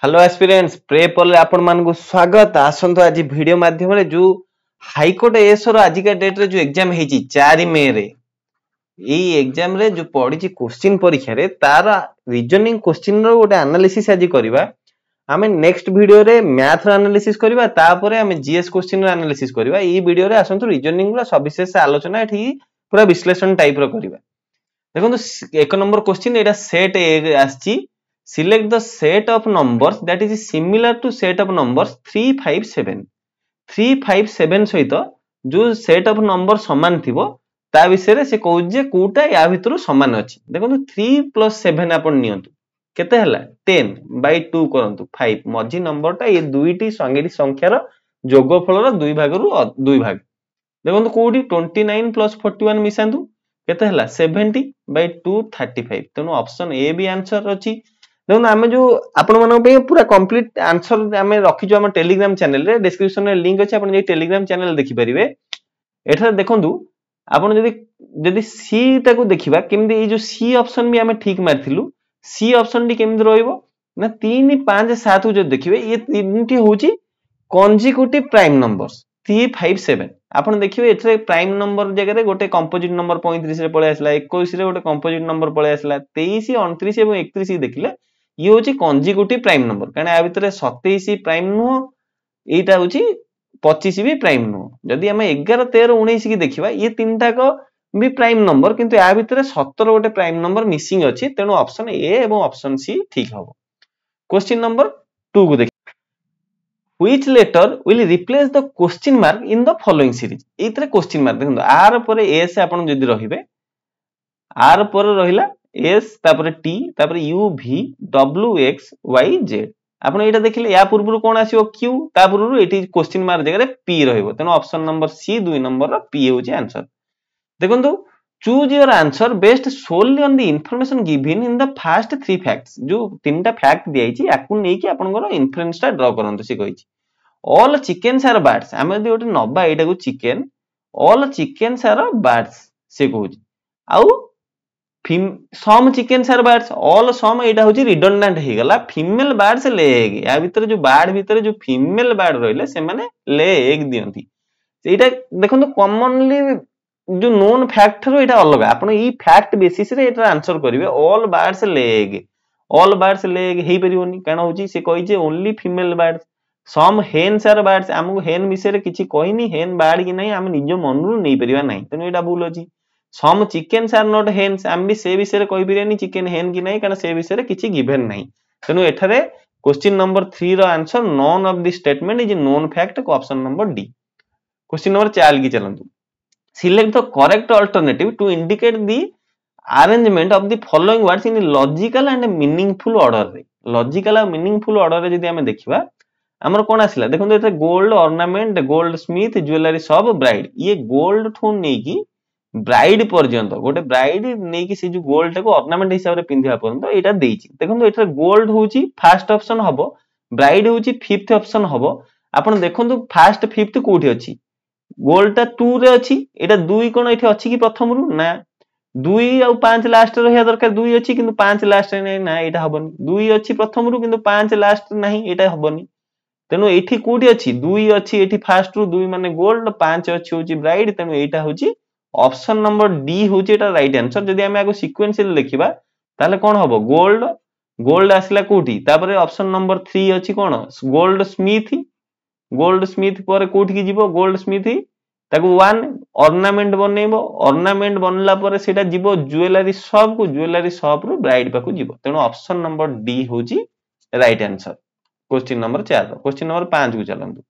Hello aspirants prefer आपण मान को स्वागत आसंतो आज वीडियो माध्यम रे जो हाईकोर्ट एएसओ आज का डेट रे जो एग्जाम हेची 4 मई रे एई एग्जाम रे जो पड़ी ची क्वेश्चन परीक्षा रे तार रीजनिंग क्वेश्चन रो गोटे एनालिसिस आज करबा हमें नेक्स्ट वीडियो रे मैथ रो एनालिसिस करबा तापर हमें जीएस क्वेश्चन रो एनालिसिस करबा ई वीडियो रे आसंतो रीजनिंग रो सविशेष आलोचना एठी पूरा विश्लेषण टाइप रो करबा देखो एक नंबर क्वेश्चन एटा सेट ए आछि select the set of numbers that is similar to set of numbers 357 357 सहित जो set of number समान थिबो ता विषय रे से कहू जे कोटा या भितरु समान अछि देखो 3 + 7 आपण नियंतु केते हला 10/2 करंतु 5 मझी नंबर टा ये दुईटी संगेरी संख्यार जोगफल रो दुई भाग रु दुई भाग देखो कोडी 29 + 41 मिसांतु केते हला 70/2 35 तेनो ऑप्शन ए भी आंसर अछि देखो आमे जो आपण मानन पे पूरा कंप्लीट आंसर आमे रखि जो हम टेलीग्राम चैनल रे डिस्क्रिप्शन रे लिंक अछि आपण जे टेलीग्राम चैनल देखि परिबे एठा देखंतु आपण जदी सी ताको देखिबा केमदी ए जो सी ऑप्शन भी आमे ठीक मारथिलु सी ऑप्शन डी केमदी रहइबो ना 3 5 7 जो देखिबे ये तीनटी होची कंसेक्यूटिव प्राइम नंबर्स 357 आपण देखिबे एथरे प्राइम नंबर जगह रे गोटे कंपोजिट नंबर 35 रे पळे आसला 21 रे गोटे कंपोजिट नंबर पळे आसला 23 29 एवं 31 देखिले ये होची कंसेक्यूटिव प्राइम नंबर कारण आ भितरे 27 प्राइम नुह एटा होची 25 भी प्राइम नुह जदी हम 11 13 19 की देखिबा ये तीनटा को भी प्राइम नंबर किंतु आ भितरे 17 गोटे प्राइम नंबर मिसिंग अछि तेनो ऑप्शन ए एवं ऑप्शन सी ठीक हबो क्वेश्चन नंबर 2 को देख Which letter will replace the question mark in the following series? एतरे क्वेश्चन मार्क देखंतु आर परे एस आपण जदी रहिबे आर परे रहिला एस तापरे टी तापरे यू भी डब्ल्यू एक्स वाई जेड आपण एटा देखिले या पूर्वरु कोन आसीबो क्यू ता पूर्वरु एटी क्वेश्चन मार्क जगह रे पी रहिबो तेनो ऑप्शन नंबर सी 2 नंबर रो पी होची आंसर देखंतु choose your answer based solely on the information given in the first 3 facts जो तीनटा फैक्ट दियाइची याकु नै कि आपनकर इन्फरेंस टा ड्रा करंतु से कहिची ऑल चिकन्स आर बर्ड्स आमे जदी ओटे नबा एटा को chicken all chickens are birds से कहूची आउ some chickens are birds all some एटा होची रिडंडेंट हे गला फीमेल बर्ड्स ले एग या भीतर जो बर्ड भीतर जो फीमेल बर्ड रहले से माने ले एग दियंती एटा देखंतु कॉमनली जो नोन फैक्ट रो एटा अलग आपण ई फैक्ट बेसिस रे एटा आंसर करिवे ऑल बर्ड्स ले एग हे परियोनी काना होची से कहि जे only female birds some hens are birds हमहु हेन विषय रे किछि कहिनी हेन बर्ड कि नै हम निजो मनरु नै परिबा नै तनो एटा भूल अछि सम चिकन्स आर नॉट हेन्स हम भी से विषय रे कहि परियानी चिकन हेन कि नै कारण से विषय रे किछि गिवन नै तनो एठारे क्वेश्चन नंबर 3 रो answer none of the statement is known fact को option number D question number 4 की चलंतु select the correct alternative to indicate the arrangement of the following words in logical and meaningful order रे logical और meaningful order रे जदी हम देखिबा हमर कोन आसिला देखंतु एते gold ornament goldsmith jewellery सब ब्राइड ये गोल्ड ठो नै की ब्राइड पर्यंत गोटे ब्राइड नै की से जो गोल्ड को ऑर्नामेंट हिसाब रे पिंधिया पर्यंत एटा देइची देखंतु एटा गोल्ड होची फर्स्ट ऑप्शन हबो ब्राइड होची फिफ्थ ऑप्शन हबो आपण देखंतु फर्स्ट फिफ्थ कोठी अछि गोल्ड ता 2 रे अछि एटा 2 कोन एठी अछि की प्रथम रु ना 2 और 5 लास्ट रहिया दरकार 2 अछि किंतु 5 लास्ट नै ना एटा हबनी 2 अछि प्रथम रु किंतु 5 लास्ट नाही एटा हबनी तेनु एठी कोठी अछि 2 अछि एठी फर्स्ट रु 2 माने गोल्ड 5 अछि होची ब्राइड तेनु एटा होची ऑप्शन नंबर डी होची एटा राइट आंसर जदी हम आगो सीक्वेंशियल लिखिबा ताले कोन हबो गोल्ड गोल्ड आसला कोठी तापरे ऑप्शन नंबर 3 अछि कोन गोल्ड स्मिथ पर कोठी की जीवो गोल्ड स्मिथ ताको 1 ऑर्नामेंट बनेबो ऑर्नामेंट बनला पर सेटा जीवो ज्वेलरी शॉप रु ब्राइड पाकु जीवो तेनु ऑप्शन नंबर डी होची right answer question number 4 question number 5 को चलंतु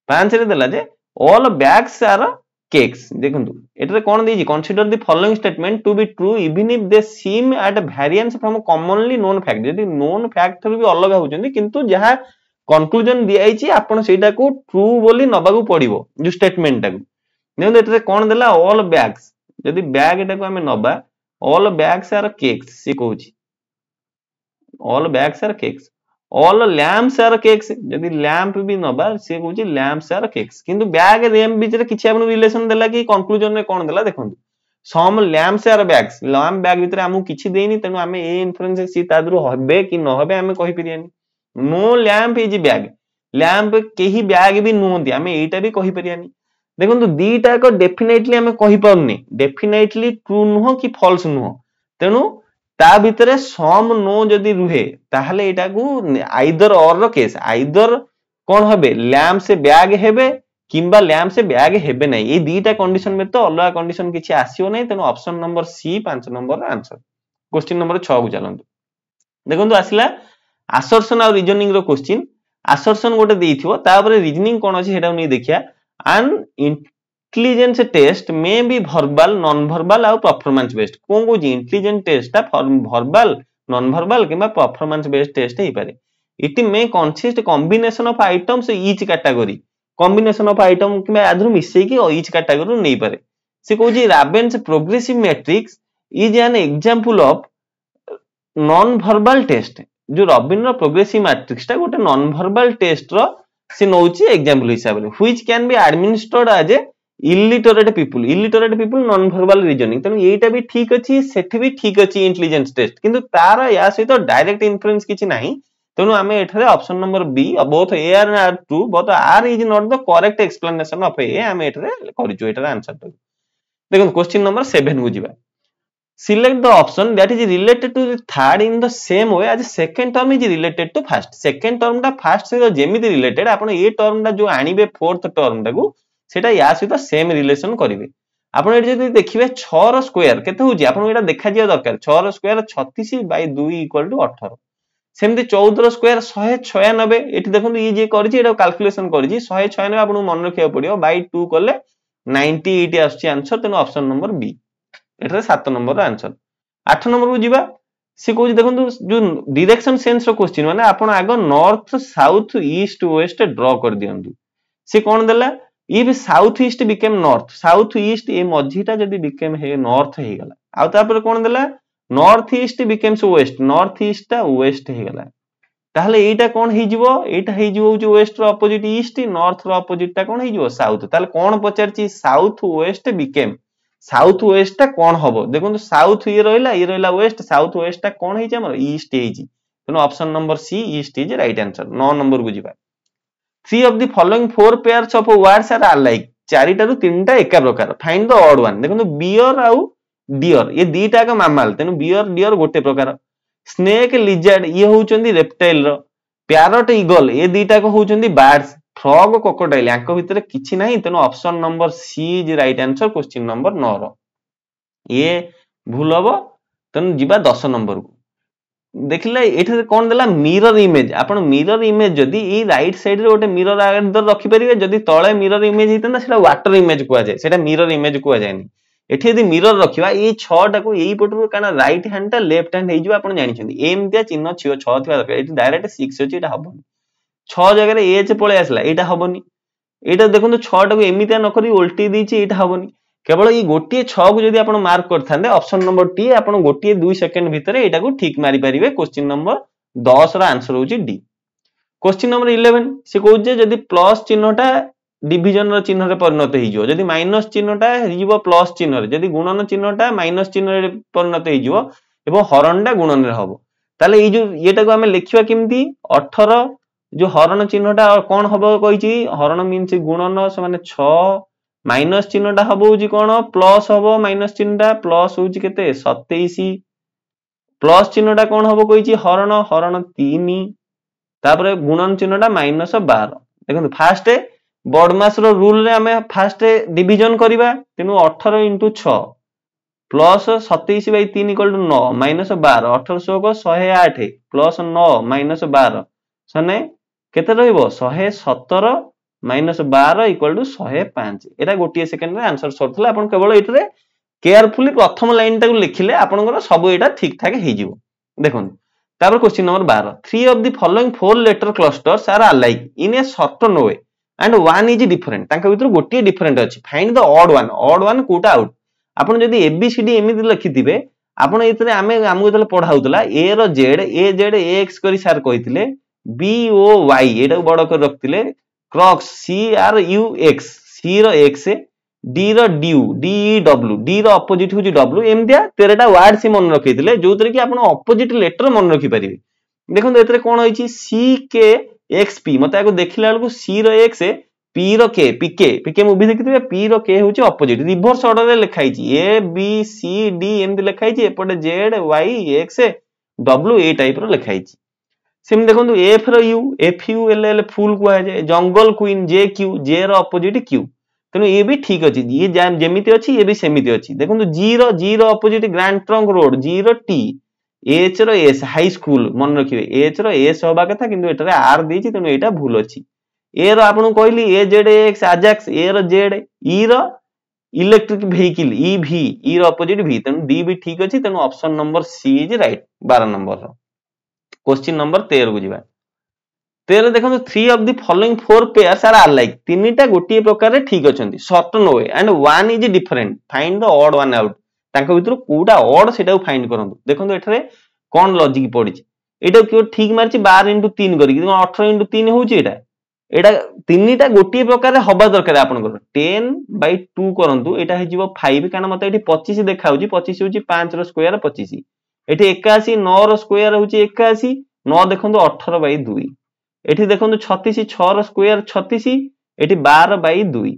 5 रे देला जे ऑल बैग्स आर केक्स देखंतु एटरे कोन देजी consider the following statement to be true even if they seem at variance from commonly known fact यदि नोन फैक्ट भी अलग होचंदी किंतु जहा कंक्लूजन दियाइची आपण सेटा को ट्रू बोली नबागु पड़िबो जो स्टेटमेंट टाको देखंतु एटरे कोन देला ऑल बैग्स यदि बैग एटा को हमें नबा ऑल बैग्स आर केक्स से कहूची all bags are cakes all lamps are cakes यदि लैंप भी नबा से कहूची लैम्प्स आर केक्स किंतु बैग लैम्प बीच रे किछि आपन रिलेशन देला कि कंक्लूजन रे कोन देला देखंतु some lamps are bags lamp bag भीतर हमु किछि देनी तेनु हमें ए इन्फ्रेंस सी तादरु हबे कि न हबे हमें कहि परियानी no lamp is bag lamp केही बैग भी नुहति आम एटा भी कहि परियानी देखो दीटा को डेफिनेटली आम कहि पाउनी डेफिनेटली ट्रू नुह कि फॉल्स नुह तेणु ता भितरे सम नो जदि रुहे ताहले एटा को आइदर और रो केस आइदर कोन हबे लैंप से बैग हेबे किंबा लैंप से बैग हेबे नै ए दीटा कंडीशन में तो अलग कंडीशन किछि आसीओ नै तेणु option number C 5 number answer question number 6 को चलंतु देखंतु आसिला assertion और रीजनिंग रो क्वेश्चन assertion गोटे देइथिबो तापरे रीजनिंग कोन अछि हेटा नै देखिया an intelligence test may be verbal non verbal और परफॉर्मेंस बेस्ड कोन को इंटेलिजेंट टेस्ट ता verbal non verbal किबा परफॉर्मेंस बेस्ड टेस्ट हे पारे it may consist combination of items each category combination of item किबा आधुर मिसै कि ईच कैटेगरी नै पारे से कहूजी Raven's progressive matrices is an example of non verbal test जो रॉबिन रो प्रोग्रेसिव मैट्रिक्स ता गोटे नॉन वर्बल टेस्ट रो से नौची एग्जांपल हिसाब रे which can be administrated as a illiterate people non verbal reasoning तनो एटा भी ठीक अछि सेठी भी ठीक अछि इंटेलिजेंस टेस्ट किंतु तार या सहित डायरेक्ट इन्फ्लुएंस किछि नाही तनो आमे एठारे option number B both A R and R true but R is not the correct explanation of A आमे एठारे करिजो एठारे आंसर देखो क्वेश्चन नंबर 7 को जिबा select the option that is related to the third in the same way as second term is related to first second term टा first से जेमिति related आपण a term टा जो आनिबे फोर्थ टर्म टाकू सेटा या सहित सेम रिलेशन करिवे आपण एठी जदि देखिबे 6 रो स्क्वायर केते होजी आपण एटा देखा जिया दरकार 6 रो स्क्वायर 36 बाय 2 = 18 सेमति 14 रो स्क्वायर 196 एठी देखंतु ई जे करछि एटा कैलकुलेशन करछि 196 आपण मन रखिया पडियो बाय 2 करले 98 आछी आंसर तेनो ऑप्शन नंबर बी एटा 7 नंबर आंसर 8 नंबर को जिबा से कहू देखंतु जो डायरेक्शन सेंस रो क्वेश्चन माने आपण आगो north south east west draw कर दियंतु से कोन देला if south east became north south east ए मझीटा जदी बिकेम हे नॉर्थ हे गला आ तापर कोन देला north east becomes west north east ता वेस्ट हे गला ताहले एटा कोन हे जिवो एटा हे जिवो जो वेस्ट रो अपोजिट ईस्ट नॉर्थ रो अपोजिट ता कोन हे जिवो साउथ ताहले कोन पचारची south west became south west ता कोन हबो देखंतु साउथ ये रहला वेस्ट साउथ वेस्ट ता कोन हे हमर ईस्ट हे जी तनो option number C east is right answer 9 number को जिबा 3 of the following 4 pairs of words are alike चारिटा रु तीनटा एका प्रकार फाइंड द ऑड वन देखंतु बियर आउ डियर ये दीटा का मामाल तेनु बियर डियर गोटे प्रकार स्नेक लिजर्ड ये होउचंदी रेप्टाइल रो पैरट ईगल ये दीटा को होउचंदी बर्ड्स फ्रॉग क्रोकोडाइल यांको भितरे किछि नाही तेनु option number C is right answer question number 9 रो ये भूल हबो तेनु जिबा 10 नंबर को देखिले एठे कोन देला मिरर इमेज आपण मिरर इमेज जदी ई राइट साइड रे गोटे मिरर आगर रखि परिबे जदी तळे मिरर इमेज हितंदा सेटा वाटर इमेज को जाय सेटा मिरर इमेज को जायनी एठी यदि मिरर रखिबा ई 6 टा को एई पटरु काना राइट हैंड टा लेफ्ट हैंड हे जिबा आपण जानि छथि एम दिया चिन्ह 6 थिबा दरकार एठी डायरेक्ट 6 अछि एटा हबोनी 6 जगह रे एच पळे आसला एटा हबोनी एटा देखंतु 6 टा को एमितिया न करी उल्टी दीची एटा हबोनी केवल ई गोटिए 6 को जदी आपण मार्क करथांदे ऑप्शन नंबर टी आपण गोटिए 2 सेकंड भितरे एटा को ठीक मारी परिबे क्वेश्चन नंबर 10 रा आंसर होची डी क्वेश्चन नंबर 11 से कहू जे जदी प्लस चिन्हटा डिवीजन रो चिन्ह रे परिणत हे जिवो जदी माइनस चिन्हटा हे जिवो प्लस चिन्ह रे जदी गुणन चिन्हटा माइनस चिन्ह रे परिणत हे जिवो एवं हरणटा गुणन रे हबो ताले ई जो एटा को हमें लिखिबा किमती 18 जो हरण चिन्हटा कोन हबो कहिची हरण मींस गुणन से माने 6 माइनस चिन्हटा हबो होजी कोन प्लस हबो माइनस चिन्हटा प्लस होजी केते 27 प्लस चिन्हटा कोन हबो कहिची हरण हरण 3 तापर गुणन चिन्हटा माइनस 12 देखंतु फास्ट बॉडमास रो रूल रे हमें फास्ट डिवीजन करबा तेनु 18 * 6 प्लस 27/3 = 9 माइनस 12 1800 को 108 प्लस 9 माइनस 12 सने केते रहइबो 117 माइनस 12 = 105 एटा गोटिए सेकंड रे आंसर सरथला आपण केवल एटरे केयरफुली प्रथम लाइन टाको लिखिले आपनकर सब एटा ठीक ठाक हे जिवो देखोन तापर question number 12 3 of the following 4 letter clusters are alike in a certain way and one is different तांका भितर गोटिए डिफरेंट अछि फाइंड द ऑड वन कोटा आउट आपण जदी एबीसीडी एमिति लिखिथिबे आपण एतरे हमगु जले पढाउतला ए रो जेड ए जेड एक्स करी सर कहिथिले बी ओ वाई एटा बड कर रखथिले crux C R U X C रो एक्स डी रो ड्यू डी डब्ल्यू डी रो अपोजिट होजी डब्ल्यू एमदिया 13टा वर्ड से मन रखिथिले जोतरे कि आपण अपोजिट लेटर मन रखि परिबे देखो एतरे कोन होइछि सी के एक्स पी मते आको देखिला बेलकु सी रो एक्स पी रो के पीके पीके मूवी देखिथिबे पी रो के होछि ऑपोजिट रिवर्स ऑर्डर रे लिखाइछि ए बी सी डी एमति लिखाइछि एपटे जेड वाई एक्स डब्ल्यू ए टाइप रो लिखाइछि सेम देखंतु एफ रो U F U L L full को जाय जंगल क्वीन जे क्यू जे रो ऑपोजिट क्यू तेनु ये भी ठीक अछि ये जेमिति अछि ये भी सेमिति अछि देखंतु जी रो ऑपोजिट ग्रैंड ट्रंक रोड जी rho T H rho S high school मन रखिबे एच रो एस होबा कथा किंतु एटारे आर देछि तेनु एटा भूल अछि ए रो आपन कहली A Z X Ajax A रो जेड ई रो इलेक्ट्रिक व्हीकल ईवी ई रो ऑपोजिट भी तेनु डी भी ठीक अछि तेनु option number C is right 12 number रो क्वेश्चन नंबर 13 को जिबा 13 देखंतु 3 of the following 4 pairs are alike तीनटा गोटिए प्रकार रे ठीक अछंती certain way and one is different find the odd one out तांको भितर कोडा ऑड सेटा फाइंड करंतु देखंतु एठरे कोन लॉजिक पडिछि एटा क्यों ठीक मारछि 12 * 3 करी 18 * 3 होउछि एटा एटा तीनटा गोटिए प्रकार रे हबा दरकार आपनकर 10/2 करंतु एटा हे जिवो 5 काना मते एठी 25 देखाउछि 25 होउछि 5 रो स्क्वायर 25 एठी 81 9 रो स्क्वायर होउछि 81 9 देखंतु 18/2 एठी देखंतु 36 6 रो स्क्वायर 36 एठी 12/2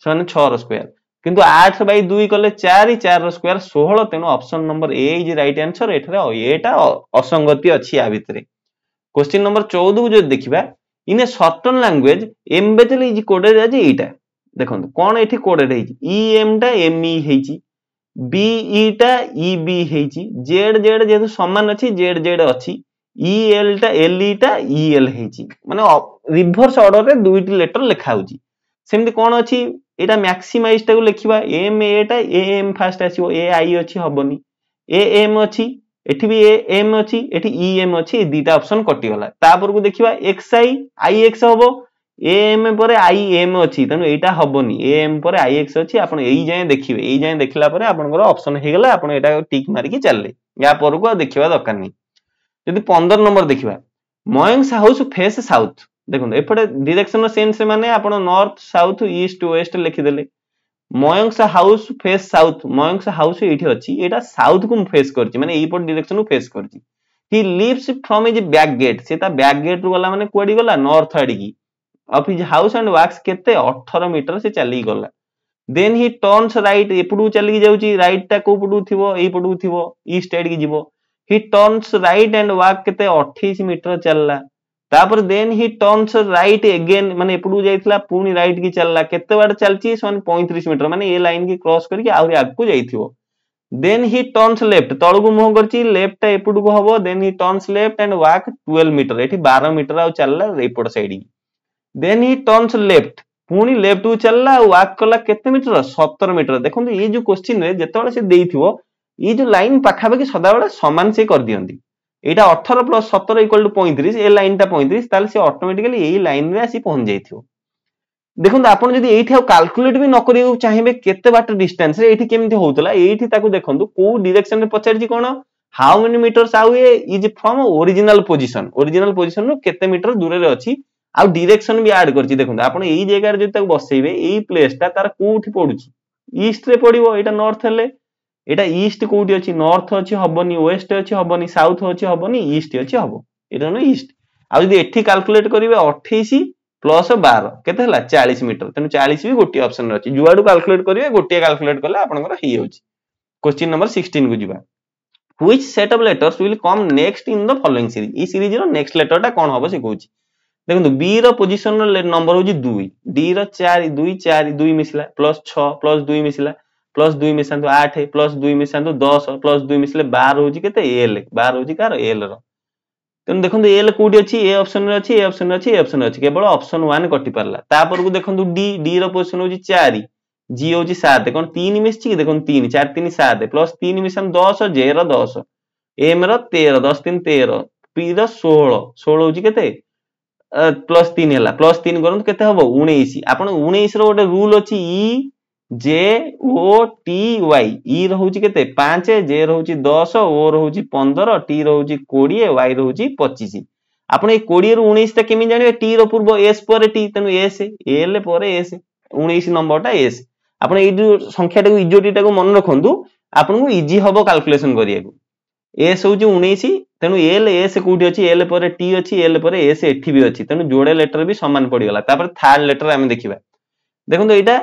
सने 6 रो स्क्वायर किंतु 8/2 कले 4 4 रो स्क्वायर 16 तेनो option number A is right answer एठरे एटा असंगति अछि आ भितरे क्वेश्चन नंबर 14 को जो देखिबा in a certain language embedded is coded as एटा देखंतु कोन एठी कोडेड हेछि ई एम टा एम ई हेछि बी ई टा ई बी हेछि जेड जेड जेतु समान अछि जेड जेड अछि ई एल टा ई एल हेछि माने रिवर्स ऑर्डर रे दुईटी लेटर लिखा होछि सेमति कोन अछि एटा मैक्सिमाइज टाको लिखिबा एम ए टा ए एम फास्ट आसीबो ए आई अछि हबनी ए एम अछि एठी भी ए एम अछि एठी ई एम अछि ए दीटा ऑप्शन कटि गला तापर को देखिबा एक्स आई एक्स हबो ए एम परे आई एम अछि तनु एटा हबनी ए एम परे आई एक्स अछि आपण एई जाय देखिबे एई जाय देखला परे आपनकर ऑप्शन हे गला आपण एटा टिक मारि के चलले या पर को देखिबा दरकार नै यदि 15 नंबर देखिबा मयंक हाउस फेस साउथ देखो एपटे डायरेक्शन सेंस माने आपण नॉर्थ साउथ ईस्ट वेस्ट लिखि देले Mayank house face south Mayank house एठी अछि एटा साउथ को फेस करछि माने एई पट डायरेक्शन को फेस करछि he leaves from his back gate सेटा बैक गेट रु गला माने कोडी गला नॉर्थ आडी की of his house and works केते 18 मीटर से चली गला देन ही टर्न्स राइट एपडू चली जाउची राइट टा को पडू थिबो एई पडू थिबो ईस्ट साइड की जिवो he turns right and work केते 28 मीटर चलला तापर then he turns right again माने एपडू जाइतला पुनी राइट की चलला केते बार चलची सन 35 मीटर माने ए लाइन की क्रॉस करके आउरी आगु जाइथिबो देन ही टर्न्स लेफ्ट तळगु मुह करची लेफ्ट टा एपडू को हबो then he turns left and work 12 meter एठी 12 मीटर आ चलला एपड साइड की देन ही टर्न्स लेफ्ट पुनी लेफ्ट को चलला वर्क कला केते मीटर 17 मीटर देखंतु ये जो क्वेश्चन रे जेतबेले से देइथिबो ये जो लाइन पाखा पाखी सदा बेले समान से कर दियंती एटा 18 + 17 = 35 ए लाइन टा 35 ताले से ऑटोमेटिकली एई लाइन रे आसी पहुंच जाइथियो देखंतु आपण जदी एठी कैलकुलेट भी न करियो चाहिबे केते बाट डिस्टेंस रे एठी केमति होतला एठी ताको देखंतु को डायरेक्शन रे पचारजी कोन हाउ मेनी मीटर्स आवे इज फ्रॉम ओरिजिनल पोजीशन रो केते मीटर दूर रे अछि आ डायरेक्शन भी ऐड करछि देखंतु आपण एई जगह रे जदी ताको बसैबे एई प्लेस टा तार कोठी पडुछि ईस्ट रे पडिबो एटा नॉर्थ हेले एटा ईस्ट कोठी अछि नॉर्थ अछि हबनी वेस्ट अछि हबनी साउथ अछि हबनी ईस्ट अछि हबो एटा न ईस्ट आ जदी एठी कैलकुलेट करिवे 28 + 12 केते हला 40 मीटर तने 40 भी गोटी ऑप्शन अछि जुआडू कैलकुलेट करिवे गोटी कैलकुलेट करले आपनकर ही होछि क्वेश्चन नंबर 16 को जिबा which set of letters will come next in the following series ई सीरीज रो नेक्स्ट लेटर टा कोन हबो से कहूछि देखंतु बी रो पोजीशन रो नंबर होछि 2 डी रो 4 2 4 2 मिसला +6 +2 मिसला +2 मिसांतु 8 +2 मिसांतु 10 +2 मिसले 12 होछि केते एल 12 होछि कार एल रो तन देखंतु एल कोडी अछि ए ऑप्शन रे अछि ए ऑप्शन रे अछि ए ऑप्शन रे अछि केवल ऑप्शन 1 कटि परला तापर को देखंतु डी डी रो पोजीशन होछि 4 जी होछि 7 कोन 3 मिसछि कि देखंतु 3 4 3 7 +3 मिसान 10 जे रो 10 एम रो 13 10 3 13 पी रो 16 16 होछि केते +3 हैला +3 करंतु केते हबो 19 आपण 19 रो गोटे रूल अछि ई जे ओ टी वाई ई रहउची केते 5 जे रहउची 10 ओ रहउची 15 टी रहउची 20 वाई रहउची 25 आपण ए 20 रो 19 त केमि जानिबे टी रो पूर्व एस पर टी तनु एस एल पर एस 19 नंबर टा एस आपण ए जो संख्या टाको इजोटी टाको मन रखंतु आपण को इजी हबो कैलकुलेशन करिया को एस होउची 19 तेणु एल एस कोठी अछि एल पर टी अछि एल पर एस एठी भी अछि तेणु जोड़े लेटर भी समान पड़ी गला तापर थर्ड लेटर आमे देखिबा देखंतु एटा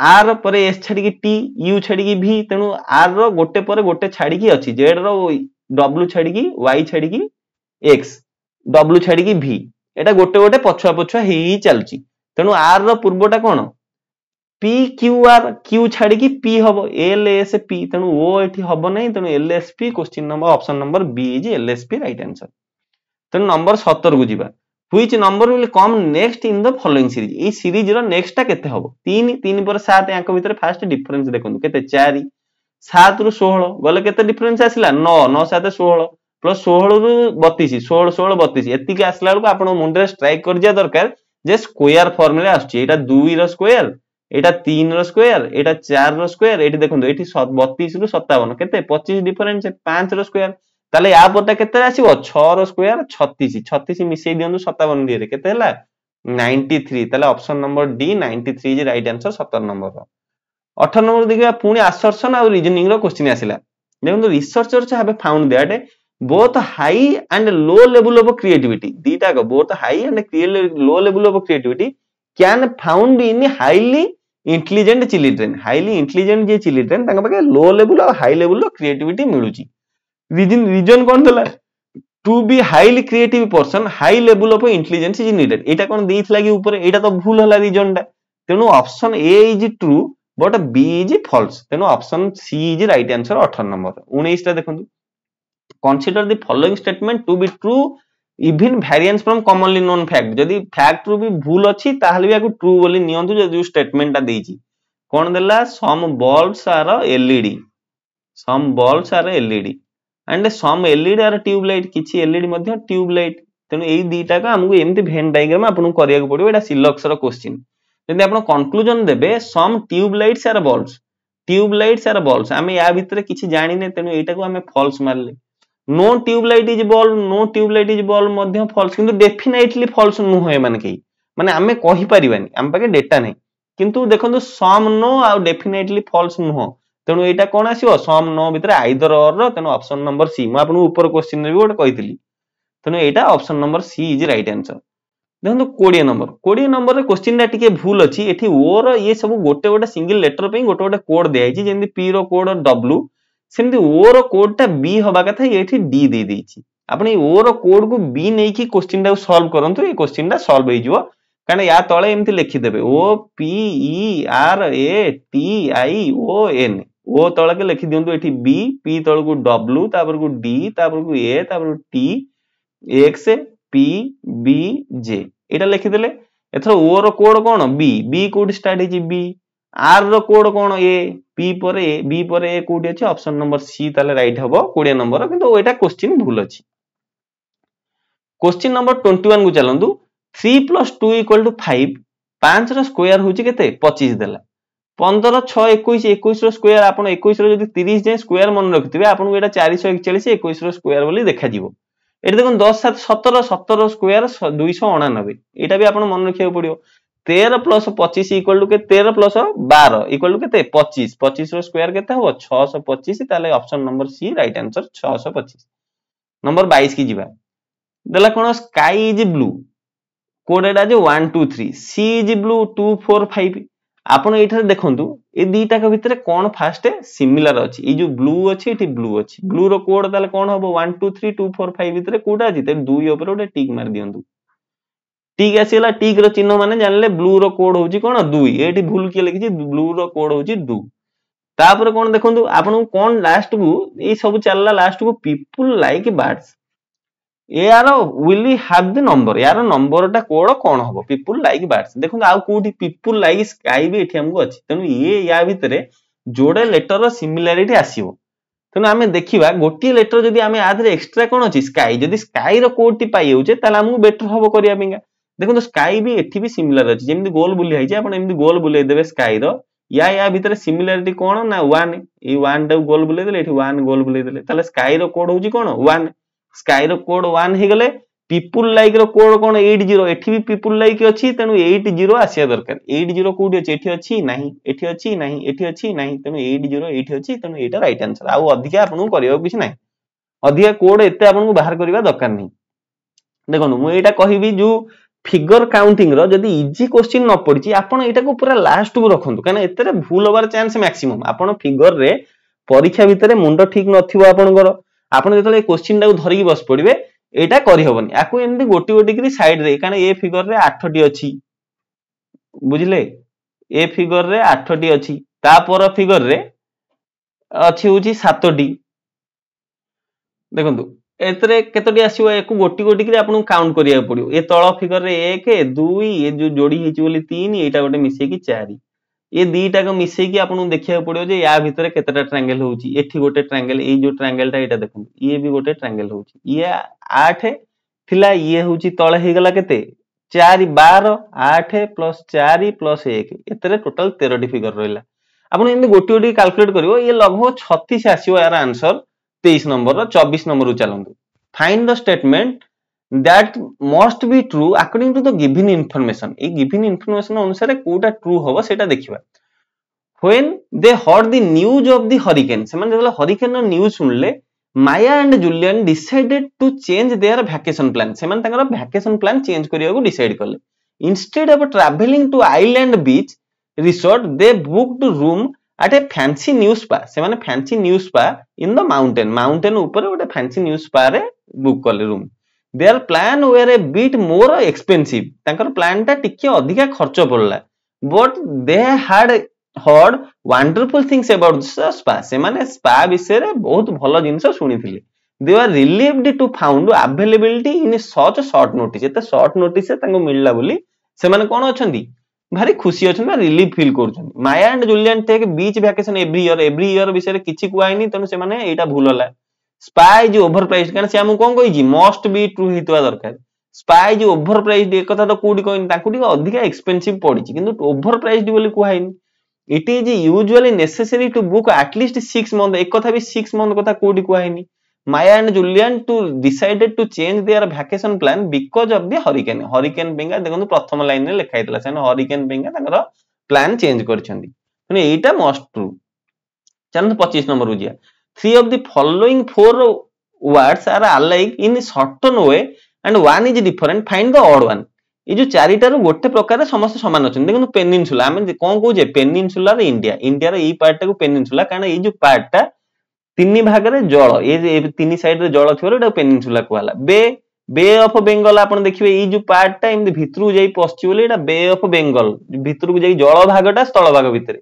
आर पर एस छाडी की टी यू छाडी की भी तेणु आर रो गोटे पर गोटे छाडी की अछि जेड रो डब्ल्यू छाडी की वाई छाडी की एक्स डब्ल्यू छाडी की भी एटा गोटे गोटे पछुआ पछुआ ही चलची तेणु आर रो पूर्वटा कोन पी क्यू आर क्यू छाडी की पी हबो एल एस पी तेणु ओ एठी हबो नै तेणु L S P question number option number B is L S P right answer तेणु नंबर 17 को जिबा which number will come next in the following series ए सीरीज रो नेक्स्ट टा केते हबो 3 3 पर 7 यांक भीतर फास्ट डिफरेंस देखंतु केते 4 7 रु 16 गले केते डिफरेंस आसिला 9 9 7 16 प्लस 16 रु 32 16 16 32 एति के आसला को आपण मुंडे स्ट्राइक कर दिया दरकार जे स्क्वायर फॉर्मूला आछी एटा 2 रो स्क्वायर एटा 3 रो स्क्वायर एटा 4 रो स्क्वायर एटी देखंतु एटी 32 रु 57 केते 25 डिफरेंस 5 रो स्क्वायर ताले या पता केते आसीबो 6 रो स्क्वायर 36 36 मिसै दियंतु 57 दिरे केते हला 93 ताले option number D 93 is right answer 17 number 18 number देखिबा पुनी असर्शन और रीजनिंग रो क्वेश्चन आसिला देखंतु researchers have found that both high and low level of creativity dita go both high and low level of creativity can found in highly intelligent children highly intelligent जे children तांका पाके low level और high level creativity मिलुची reason कोन देला to be highly creative person high level of intelligence is needed एटा कोन देइथला कि ऊपर एटा तो भूल होला रीजन टा तेनु option A is true but B is false तेनु option C is right answer 18 number 19 टा देखंतु consider the following statement to be true even variance from commonly known fact जदि फैक्ट रू भी भूल अछि ताहले भी याकू ट्रू बोली नियंतु जो स्टेटमेंट ता देइची कोन देला some bulbs are LED and some LED are tube light किछि LED मध्ये ट्यूब लाइट तेनु एई दीटा का हमहु एमति वेन डायग्राम आपन करिया को पड़िबो एटा सिलॉक्स रो क्वेश्चन जदि आपन कंक्लूजन देबे some tube lights are bulbs आमे या भितरे किछि जानि ने तेनु एटा को आमे फॉल्स मारले नो ट्यूबलाइट इज बल्ब मध्य फॉल्स किंतु डेफिनेटली फॉल्स नु होय माने आमे कहि परिबानी आम पाके डेटा नै किंतु देखंतु सम नो आ डेफिनेटली फॉल्स नु हो तेनु एटा कोन आसीबो सम नो भितरे आइदर और रो तेनु ऑप्शन नंबर सी म आपन ऊपर क्वेश्चन रे भी गोटे कहितली तेनु एटा option number C is right answer देखंतु 20 नंबर रे क्वेश्चन टा टिके भूल अछि एठी ओ रो ये सब गोटे गोटे सिंगल लेटर पे गोटे गोटे कोड देइ छि जेंति पी रो कोड डब्ल्यू सेमती ओ रो कोड टा बी होबा कथा एठी डी दे देइछि आपण ए ओ रो कोड को बी नै कि क्वेश्चन टा सॉल्व करंतु ए क्वेश्चन टा सॉल्व होई जिवो कारण या तळे एमती लिखि देबे O P E R A T I O N ओ तळे के लिखि दियंतु एठी बी पी तळ को डब्ल्यू तापर को डी तापर को ए तापर को टी एक्स पी बी जे एटा लिखि देले एथरो ओ रो कोड कोन बी बी कोड स्टार्ट हिची बी आर रो कोड कोन ए पी पर ए बी पर ए कोडी अछि ऑप्शन नंबर सी ताले राइट हबो 20 नंबर किंतु एटा क्वेश्चन भूल अछि क्वेश्चन नंबर 21 को चलंतु 3 + 2 = 5 5 रो स्क्वायर होची केते 25 देला 15 6 21 21 रो स्क्वायर आपण 21 रो जदी 30 जे स्क्वायर मन रखथिबे आपण को एटा 441 21 रो स्क्वायर बोली देखा जिवो एटा देखन 10 7 17 17 रो स्क्वायर 289 एटा भी आपण मन रखिया पड़ियो 13 + 25 = के 13 + 12 = केते 25 25 रो स्क्वायर केते हो 625 ताले option number C right answer 625 number 22 की जिबा देला कोन स्काई इज ब्लू कोड एटा जे 1 2 3 सी इज ब्लू 2 4 5 आपण एठार देखंतु ए दीटा के भितरे कोन फास्ट सिमिलर अछि ए जो ब्लू अछि एठी ब्लू अछि ब्लू रो कोड ताले कोन हबो 1 2 3 2 4 5 भितरे कोडा अछि ते 2 ऊपर ओटे टिक मार दियंतु टिक आसीला टिक रो चिन्ह माने जानले ब्लू रो कोड होची कोन 2 एठी भूल के लिखि ब्लू रो कोड होची 2 तापर कोन देखंतु आपन कोन लास्ट को ए सब चलला लास्ट को पीपल लाइक बर्ड्स यार विल हैव द नंबर यार नंबर टा कोड कोन हबो पीपल लाइक बर्ड्स देखंतु आ कोठी पीपल लाइक स्काई भी एठी हमको अछि तनु ये या भितरे जोडे लेटर रो सिमिलरिटी आसीबो तनु आमे देखिबा गोटी लेटर जदी आमे आधरे एक्स्ट्रा कोन अछि स्काई जदी स्काई रो कोड टी पाइ होचे ताला हमको बेटर हबो करिया बिंगा देखो स्काई भी एठी भी सिमिलर अछि जेमि गोल बुली हाइजे आपण एमि गोल बुले देबे स्काई रो या भितर सिमिलरिटी कोन ना 1 ए 1 टा गोल बुले देले एठी 1 गोल बुले देले ताले स्काई रो कोड होची कोन 1 स्काई रो कोड 1 हे गले पीपल लाइक रो कोड कोन 80 एठी भी पीपल लाइक अछि तनु 80 आसिया दरकार 80 कोडी अछि एठी अछि नाही एठी अछि नाही एठी अछि नाही तनु 80 एठी अछि तनु एटा राइट आंसर आ अधिक आपन करियो किछ नाही अधिका कोड एते आपन बाहर करबा दरकार नहीं। देखो मु एटा कहबी जो फिगर काउंटिंग रो जदी इजी क्वेश्चन न पड़ची आपण एटा को पूरा लास्ट को रखंतु काना एतरे भूल होबार चांस मैक्सिमम। आपण फिगर रे परीक्षा भितरे मुंड ठीक नथिबो आपनकर आपण जेतले क्वेश्चन टा धरिकी बस पड़िबे एटा करि हबनी आकु एमदी गोटी गोटी करी साइड रे काना ए फिगर रे 8 टी अछि बुझिले ए फिगर रे 8 टी अछि ता पर फिगर रे अछि होची 7 टी देखंतु एतरे केतोटी आसीबो एको गोटी गोटी करी आपन काउंट करिया पड़ियो ए तळ फिगर रे 1 2 ए जो जोडी हिची बोली 3 एटा गोटे मिसे की 4 ये दीटा को मिसे की आपन देखिया पड़ियो जे या भितरे केतेटा ट्रायंगल होची एठी गोटे ट्रायंगल ए जो ट्रायंगल टा एटा देखु ये भी गोटे ट्रायंगल होची ये 8 थिला ये होची तळ हे गला केते 4 12 8 + 4 + 1 एतरे टोटल 13 टी फिगर रहला आपन एमे गोटी गोटी कैलकुलेट करियो ये लगभग 36 आसीबो यार आंसर 23 नंबर रो 24 नंबर उ चलंतु find the statement that must be true according to the given information ए given information अनुसार कोटा ट्रू होबो सेटा देखिबा when they heard the news of the hurricane से माने जला hurricane नो न्यूज़ सुनले Maya and Julian decided to change their vacation plan से माने तांगर vacation plan चेंज करिया को डिसाइड करले instead of traveling to island beach resort they booked room at a fancy new spa से माने fancy new spa in the mountain ऊपर गोटे fancy new spa रे बुक करले room their plan were a bit more expensive तांकर plan टा टिके अधिका खर्च पड़ला but they had heard wonderful things about the spa से माने spa विषय रे बहुत भलो जिंस सुनिथिले they were relieved to found availability in such short notice एते short notice से तांको मिलला बोली से माने कोन अछंती भारी खुशी अछन रिलीफ फील करछन Maya and Julian take beach vacation every year विषय रे किछि कुआइनी तनो से माने एटा भूल होला स्पा इज ओवर प्राइस्ड कारण से हम कोन कहि मस्ट बी ट्रू हितवा दरकार स्पा इज ओवर प्राइस्ड एक कथा तो कोडी कोइन ताकू टिक अधिका एक्सपेंसिव पडिछि किंतु ओवर प्राइस्ड बोली कुहाइनी it is usually necessary to book at least 6 month एक कथा भी 6 मंथ कथा कोडी कुहाइनी Maya and Julian too decided to change their vacation plan because of the hurricane बेंगा देखो प्रथम लाइन रे लिखा हितला सेन हरिकेन बेंगा ताकर प्लान चेंज करछंदी माने एटा मस्ट ट्रू चलन 25 number उजिया 3 of the following 4 words are alike in certain way and one is different find the odd one ये जो चारिटार गोटे प्रकार समस्त समान अछन देखो पेनिनसुला हम कोन कहूजे पेनिनसुला रे इंडिया रे ई पार्ट को पेनिनसुला कारण ये जो पार्ट टा तीन भाग रे जल ये तीन साइड रे जल थिवरो एटा पेनिनसुला कहला बे ऑफ बंगाल आपण देखिबे ई जो पार्ट टा एमि भितरु जाई पस्ची बोले एटा बे ऑफ बंगाल भितरु जाई जल भागटा स्थल भाग भितरे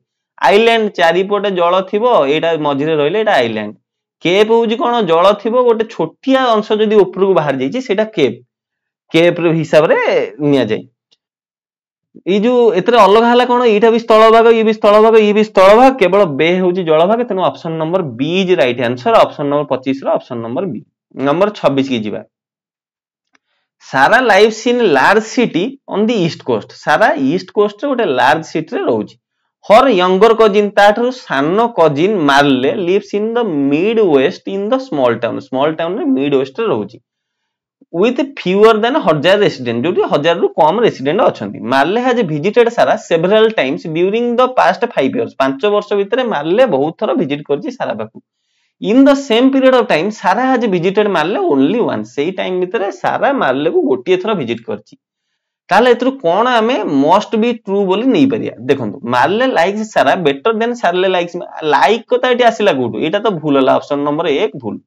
आइलैंड चारिपटे जल थिबो एटा मझिरे रहिले एटा आइलैंड केप होउजी कोन जल थिबो गोटे छोटिया अंश जदी ऊपर को बाहर जाईची सेटा केप रे हिसाब रे निया जाय ई जो एतरे अलग हला कोन एटा भी स्थल भाग ई भी स्थल भाग ई भी स्थल भाग केवल बे होउजी जल भाग तेनो option number B is right answer option number 25 रो ऑप्शन नंबर बी नंबर 26 की जिबा Sara lives in large city on the east coast Sara east coast रे गोटे लार्ज सिटी रे रहउची हर यंगर कजिन ताठू सान cousin Marley lives in the Midwest in the small town रे Midwest रे रहउची with fewer than 1000 resident जोटी 1000 रु कम resident अछंती Marley has visited सारा several times during the past 5 years 5 वर्ष भितरे मार्ले बहुत थरो विजिट करची सारा बाकू in the same period of time Sara has visited Marley only one सेही टाइम भितरे सारा मार्ले को गोटिए थरो विजिट करची ताले एतरु कोन हमें मस्ट बी ट्रू बोली नै परिया देखंतु मार्ले लाइक्स सारा बेटर देन सार्ले लाइक्स लाइक कोता एटी आसिला गुड एटा तो भूल होला ऑप्शन नंबर 1 भूल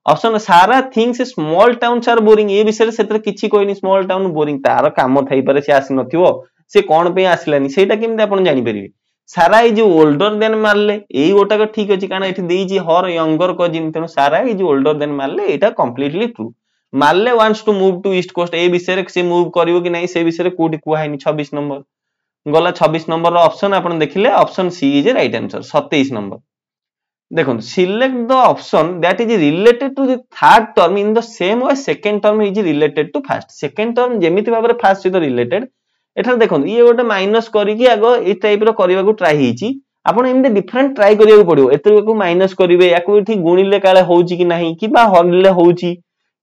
ऑप्शन सारा things small towns are boring ए विषय सेतर किछि कोइनी स्मॉल टाउन बोरिंग तार काम थाई पारे से आसी नथिवो से कोन पे आसिलानी सेटा किमते आपण जानि परिबे सारा इज ओल्डर देन मार्ले एई गोटा को ठीक अछि काना एठी देइजी हर यंगर कजिन तेनो सारा इज ओल्डर देन मार्ले एटा completely true Marley wants to move to east coast ए विषय से मूव करिवो कि नै से विषय कोठी कुहाइनी 26 नंबर गला 26 नंबर रो ऑप्शन आपण देखिले option C is right answer 27 number देखो select the option that is related to the third term in the same way second term is related to first second term जेमिति भाबरे first सहित related एठा देखो ये गोटे माइनस करी कि आगो ए टाइप रो करबा को ट्राई हिची आपण एमते डिफरेंट ट्राई करिया को पड़ियो एतरे को माइनस करिवे याको एठी गुणिले काले होउची कि नाही किबा हरले होउची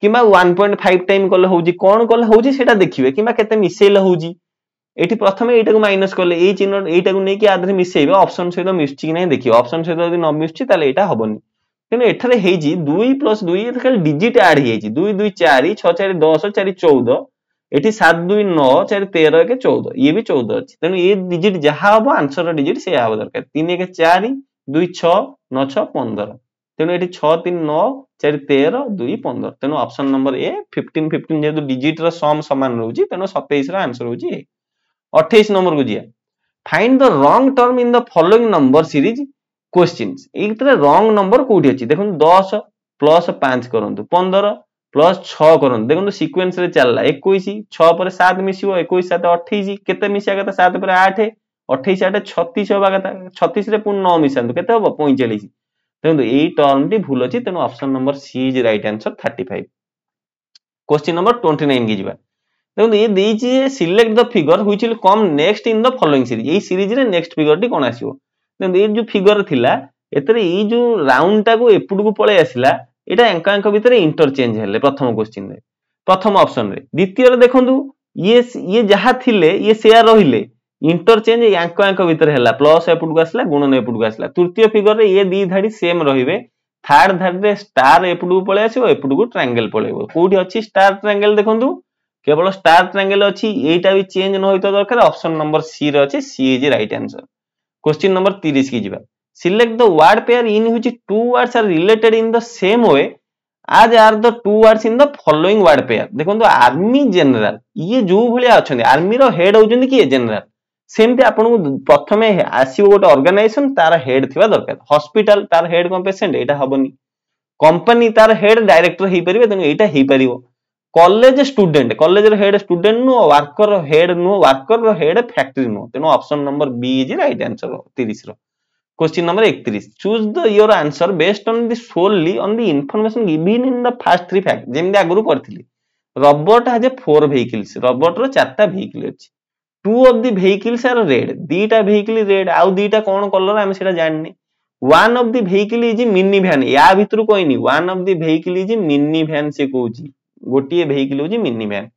किबा 1.5 टाइम कले होउची कोन कले होउची सेटा देखिबे किबा केते मिसेले होउची एठी प्रथमे एटा को माइनस करले ए चिन्ह एटा को नै कि आधरे मिसेबे ऑप्शन सहित मिसची कि नै देखियो ऑप्शन सहित यदि न मिसची ताले एटा हबनी ତେଣୁ ଏଠାରେ ହେଇଛି 2 + 2 ଏଠି ଖାଲି ଡିଜିଟ ଆଡ ହେଇଯାଇଛି 2 2 4 6 4 10 4 14 ଏଠି 7 2 9 4 13 1 14 ଇଏ ବି 14 ଅଛି ତେଣୁ ଏ ଡିଜିଟ ଯାହା ହବ ଆନ୍ସର ଡିଜିଟ ସେଇଆ ହବ ଦରକାର 3 1 4 2 6 9 6 15 ତେଣୁ ଏଠି 6 3 9 4 13 2 15 ତେଣୁ ଅପସନ ନମ୍ବର ଏ 15 15 ଯେହେତୁ ଡିଜିଟ ର ସମ ସମାନ ରହୁଛି ତେଣୁ 27 ର ଆନ୍ସର ହଉଛି ଏ 28 नंबर को जिया find the wrong term in the following number series questions एइतरे रॉन्ग नंबर कोठी अछि देखन 10 प्लस 5 करंतु 15 प्लस 6 करंतु देखन सीक्वेंस रे चलला 21 6 पर 7 मिसियो 21 7 28 केते मिसिया कथा 7 पर 8 28 8 36 होबा कथा 36 रे पुन 9 मिसांतु केते होबो 45 देखन एई टर्म टी भूल अछि तेनु option number C is right answer 35 question number 29 की जिबा देखो ये देइछि select the figure which will come next in the following series एई सीरीज रे नेक्स्ट फिगर टी कोन आसीबो देखो ये जो फिगर थिला एतरे ई जो राउंड टा को एपुड को पळे आसिला एटा अंक भितर इंटरचेंज हेले प्रथम क्वेश्चन रे प्रथम ऑप्शन रे द्वितीय रे देखंतु ये जहा थिले ये शेयर रहिले इंटरचेंज अंक भितर हेला प्लस एपुड को आसिला गुणन एपुड को आसिला तृतीय फिगर रे ये दी धाडी सेम रहिबे थर्ड धाडी रे स्टार एपुड को पळे आसीबो एपुड को ट्रायंगल पळेबो कोठी अछि स्टार ट्रायंगल देखंतु केवल स्टार ट्रायंगल अछि एटा भी चेंज न होइतो दरकार ऑप्शन नंबर सी रे अछि C is right answer question number 30 की जिबा select the word pair in which two words are related in the same way as are the two words in the following word pair देखंतु army general ये जो भलिया अछन army रो head होजन कि general सेमते आपन प्रथमे आसीबो गोटे organisation तार हेड थिबा दरकार हॉस्पिटल तार हेड कोन पेशेंट एटा हबनी कंपनी तार हेड डायरेक्टर हेइ परिबे तेनु एटा हेइ परिबो कॉलेज स्टूडेंट कॉलेज रो हेड स्टूडेंट नो वर्कर रो हेड नो वर्कर रो हेड फैक्ट्री नो तेनो option number B is right answer 30 रो question number 31 choose the your answer based on the solely on the information given in the first three fact जेमि आगुरु करथिली robot has 4 vehicles robot रो चारटा vehicle अछि two of the vehicles are red दीटा vehicle red आउ दीटा कोन colour हम सेटा जाननी one of the vehicle is mini van या भितरु कोइनी one of the vehicle is mini van से कहूची गोटिए व्हीकल होची mini van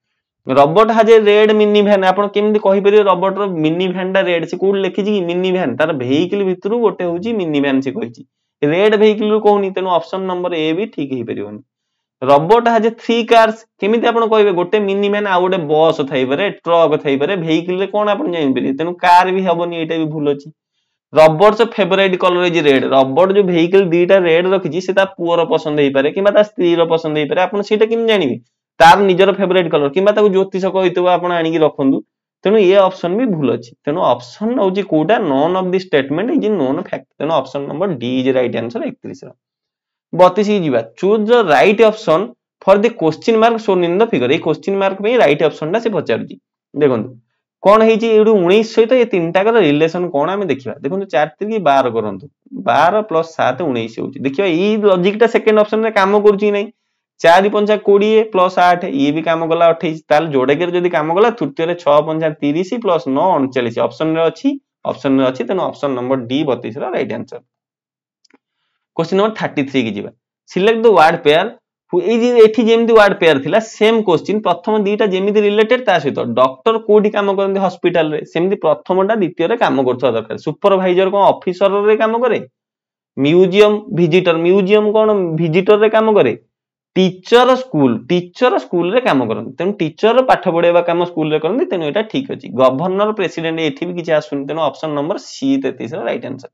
robot has a red mini van आपण केमति कहि परियो रोबोट रो मिनी वैन दा रेड से कोड लिखि कि मिनी वैन तार व्हीकल भितरु गोटे होची मिनी वैन से कहिची रेड व्हीकल रो कोहुनी तेनु ऑप्शन नंबर ए भी ठीक हे परियोनी रोबोट हैज 3 कार्स केमिति आपण कहबे गोटे मिनी वैन आ गोटे बस थाई पारे ट्रक थाई पारे व्हीकल रे कोन आपण जानि परियो तेनु कार भी हबनी एटा भी भूल अछि रोबोट से favourite colour is red robot जो व्हीकल दीटा रेड रखिची सेटा पुअर पसंद हेई पारे किबा ता स्त्री रो पसंद हेई पारे आपण सेटा किम जानिबे तार निजर फेवरेट कलर किबा ताको ज्योतिष कहितबो आपण आनी की रखंदु तेनु ये ऑप्शन भी भूल अछि तेनु ऑप्शन होची कोटा none of the statement is known fact तेनु option number D is right answer 31 रो 32 की जीवा choose the right option for the question mark shown in the figure ए क्वेश्चन मार्क पे राइट ऑप्शन ता से पचारुची देखंतु कोन हेची एडु 19 सहित ये तीनटा कर रिलेशन कोन हमें देखिबा देखंतु 4 3 की 12 करंतु 12 + 7 19 होची देखिबा ई लॉजिक ता सेकंड ऑप्शन रे काम करूची नै 4 5 20 + 8 ये भी काम गला 28 ताल जोड़े के जदी काम गला तृतीय रे 6 5 30 + 9 39 ऑप्शन रे अछि तेनो ऑप्शन नंबर डी 32 रा राइट आंसर क्वेश्चन नंबर 33 की जीवा सिलेक्ट द वर्ड पेयर एठी जेमति वर्ड पेयर थिला सेम क्वेश्चन प्रथम दीटा जेमिति रिलेटेड ता सहित डॉक्टर कोठी काम करन हॉस्पिटल रे सेमति प्रथमटा द्वितीय रे काम करथवा दरकार सुपरवाइजर कोन ऑफिसर रे काम करे म्यूजियम म्यूजियम कोन विजिटर रे काम करे टीचर स्कूल रे काम करन तेन टीचर पाठ पढेबा काम स्कूल रे करन तेन एटा ठीक अछि गवर्नर प्रेसिडेंट एठी भी किछ आसुन तेन ऑप्शन नंबर सी 33 रा राइट आंसर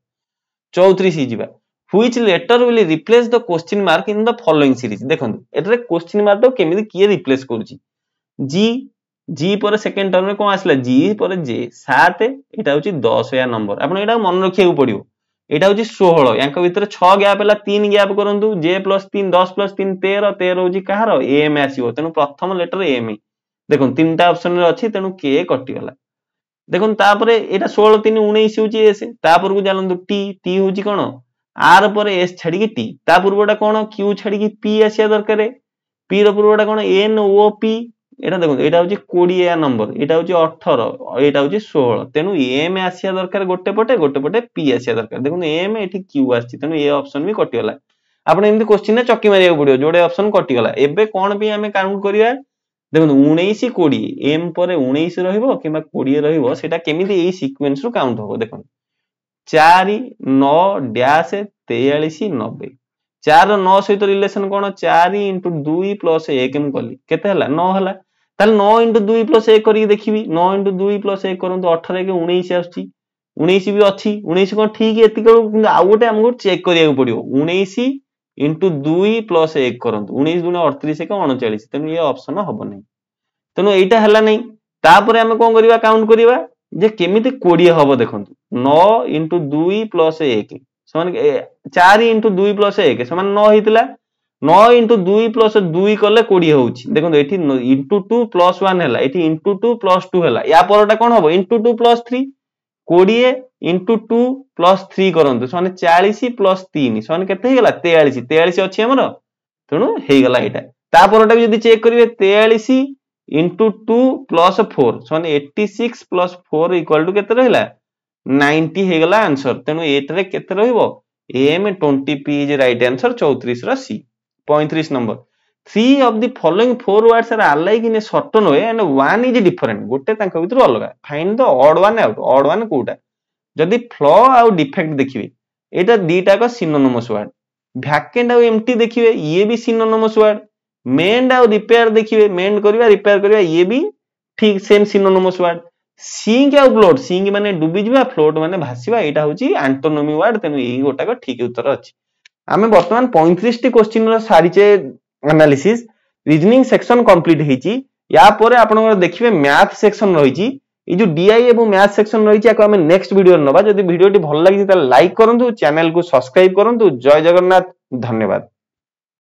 34 सी जीवा which letter will replace the question mark in the following series देखंतु एतरे क्वेश्चन मार्क तो केमिति किए रिप्लेस करूची जी पर सेकंड टर्म रे कोन आसला जी पर जे 7 एटा होची 10 या नंबर आपण एटा मन रखिया पड़ियो एटा होची 16 यांक भीतर 6 गैप हला 3 गैप करंतु जे + 3 10 + 3 13 13 होची कहारो एम आसीबो तेनु प्रथम लेटर एम देखन तीनटा ऑप्शन रे अछि तेनु के कटि गला देखन तापरे एटा 16 3 19 होची एस तापर को जानंतु टी होची कोन आर पर एस छाड़ी की टी ता पूर्वटा कोन क्यू छाड़ी की पी आसिया दरकार पी रो पूर्वटा कोन एन ओ पी एटा देखो एटा होची 20 या नंबर एटा होची 18 एटा होची 16 तेनु एम आसिया दरकार गोटे पटे पी आसिया दरकार देखो एम एठी क्यू आसी तेनु ए ऑप्शन भी कटि गला आपण एमति क्वेश्चन ने चक्की मारिया पड़ियो जोडे ऑप्शन कटि गला एबे कोन भी हमें काउंट करिया देखो 19 20 एम पर 19 रहइबो किबा 20 रहइबो सेटा केमिति ए सीक्वेंस रो काउंट होबो देखो 4 9 - 43 90 4 9 सहित रिलेशन कोन 4 * 2 + 1 हम कली केते हला 9 हला ताले 9 * 2 + 1 करी देखिबी 9 * 2 + 1 करंतु 18 के 19 आछी 19 भी अछि 19 कोन ठीक एति करू किंतु आ गोटे हमको चेक करिया पड़ियो 19 * 2 + 1 करंतु 19 * 38 के 39 तने ये ऑप्शन हबो नै तनो एटा हला नै तापरे हम कोन करिवा काउंट करिवा जे केमिति 20 हबो देखंतु 9 * 2 + 1 समान 4 * 2 + 1 समान 9 हितला 9 * 2 + 2 कले 20 होउची देखंतु एठी * 2 + 1 हला एठी * 2 + 2 हला या परटा कोन हबो * 2 + 3 20 * 2 + 3 करंतु समान 40 + 3 समान केते हेगला 43 43 अछि हमरो तणु हेगला एटा ता परटा भी यदि चेक करिवे 43 * 2 + 4 समान 86 + 4 = केते रहला 90 हेगला आंसर तणु एतरे केते रहइबो M20P इज राइट आंसर 34 रा सी 35 number 3 of the following 4 words are alike in a certain way and one is different गोटे तांक भीतर अलगा find the odd one out odd one कोटा जदि फ्लॉ आउ डिफेक्ट देखिबे एटा दीटा का सिनोनिमस वर्ड वैकेंट आउ एम्प्टी देखिबे ये भी सिनोनिमस वर्ड मेंड आउ रिपेयर देखिबे मेंड करबा रिपेयर करबा ये भी ठीक सेम सिनोनिमस वर्ड सिंक आउ फ्लोट सिंक माने डुबी जिबा फ्लोट माने भासीबा एटा होची एंटोनिमी वर्ड तेनु एई गोटा का ठीक उत्तर अछि आमे वर्तमान 35 टी क्वेश्चन रो सारिचे एनालिसिस रीजनिंग सेक्शन कंप्लीट हेची या परे आपण देखिबे मैथ सेक्शन रहिची ए जो डीआई एवं मैथ सेक्शन रहिची याको आमे नेक्स्ट वीडियो नबा जदि वीडियोटी भल लागि त लाइक करंतु चैनल को सब्सक्राइब करंतु जय जगन्नाथ धन्यवाद।